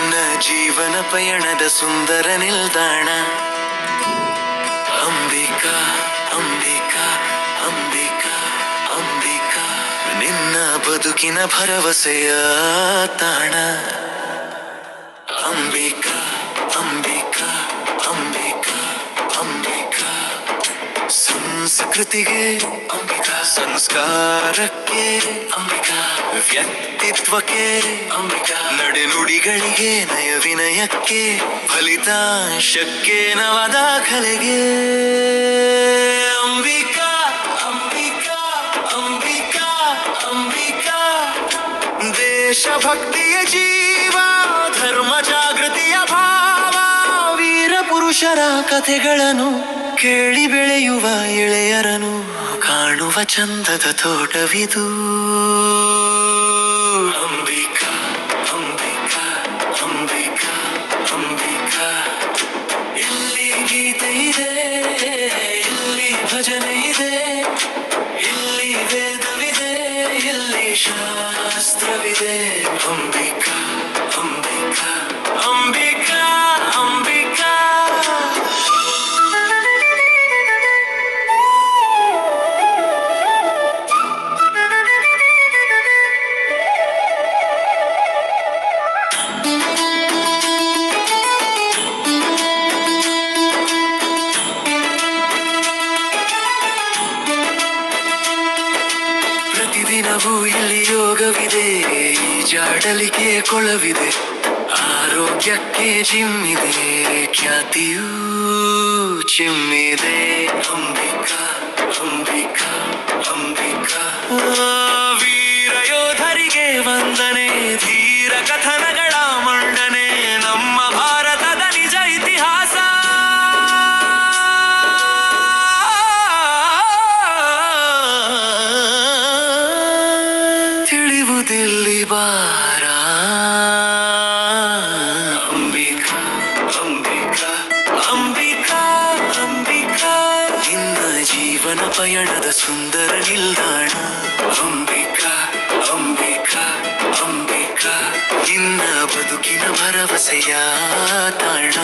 ನಿನ್ನ ಜೀವನ ಪಯಣದ ಸುಂದರ ನಿಲ್ದಾಣ. ಅಂಬಿಕಾ ಅಂಬಿಕಾ ಅಂಬಿಕಾ ಅಂಬಿಕಾ, ನಿನ್ನ ಬದುಕಿನ ಭರವಸೆಯ ತಾಣ. ಅಂಬಿಕಾ ಅಂಬಿಕಾ ಅಂಬಿಕಾ ಅಂಬಿಕಾ, ಸಂಸ್ಕೃತಿಗೆ ಅಂಬಿಕಾ, ಸಂಸ್ಕಾರಕ್ಕೆ ಅಂಬಿಕಾ, ವ್ಯಕ್ತಿತ್ವಕ್ಕೆ ಅಂಬಿಕಾ, ನಡೆನುಡಿಗಳಿಗೆ ನಯ ವಿನಯಕ್ಕೆ, ಫಲಿತಾಂಶಕ್ಕೆ ನವ ದಾಖಲೆಗೆ. ಅಂಬಿಕಾ ಅಂಬಿಕಾ ಅಂಬಿಕಾ ಅಂಬಿಕಾ, ದೇಶಭಕ್ತಿಯ ಜೀವ, ಧರ್ಮ ಜಾಗೃತಿಯ ಭಾವ, ವೀರ ಪುರುಷರ ಕಥೆಗಳನ್ನು ಕೇಳಿ ಬೆಳೆಯುವ ಎಳೆಯರನು ಕಾಣುವ ಚಂದದ ತೋಟವಿದು. ಅಂಬಿಕಾ ಅಂಬಿಕಾ ಅಂಬಿಕಾ ಅಂಬಿಕಾ, ಇಲ್ಲಿ ಗೀತೆ ಇದೆ, ಇಲ್ಲಿ ಭಜನೆ ಇದೆ, ಇಲ್ಲಿ ವೇದವಿದೆ, ಇಲ್ಲಿ ಶಾಸ್ತ್ರವಿದೆ. ಅಂಬಿಕಾ ಅಂಬಿಕಾ ಅಂಬಿಕಾ ಅಂಬಿಕಾ. ಪ್ರತಿದಿನವೂ ಇಲ್ಲಿ ಯೋಗವಿದೆ, ಜಾಡಲಿಗೆ ಕೊಳವಿದೆ, ಆರೋಗ್ಯಕ್ಕೆ ಜಿಮ್ ಇದೆ, ಖ್ಯಾತಿಯೂ ಚಿಮ್ಮಿದೆ. ಅಂಬಿಕಾ ಅಂಬಿಕಾ ಅಂಬಿಕಾ, ವೀರ ಯೋಧರಿಗೆ ವಂದನೆ, ಧೀರ ಕಥನಗಳ ಮಂಡನೆ, ನಮ್ಮ ಭಾರತದ ನಿಜ ಇತಿಹಾಸ. ತಿಳಿವುದಿಲ್ಲಿ ಬಾರ. ಅಂಬಿಕಾ ಅಂಬಿಕಾ ಅಂಬಿಕಾ ಅಂಬಿಕಾ, ನಿನ್ನ ಜೀವನ ಪಯಣದ ಸುಂದರ ನಿಲ್ದಾಣ. ಅಂಬಿಕಾ ಅಂಬಿಕಾ ಅಂಬಿಕಾ, ನಿನ್ನ ಬದುಕಿನ ಭರವಸೆಯ ತಾಣ.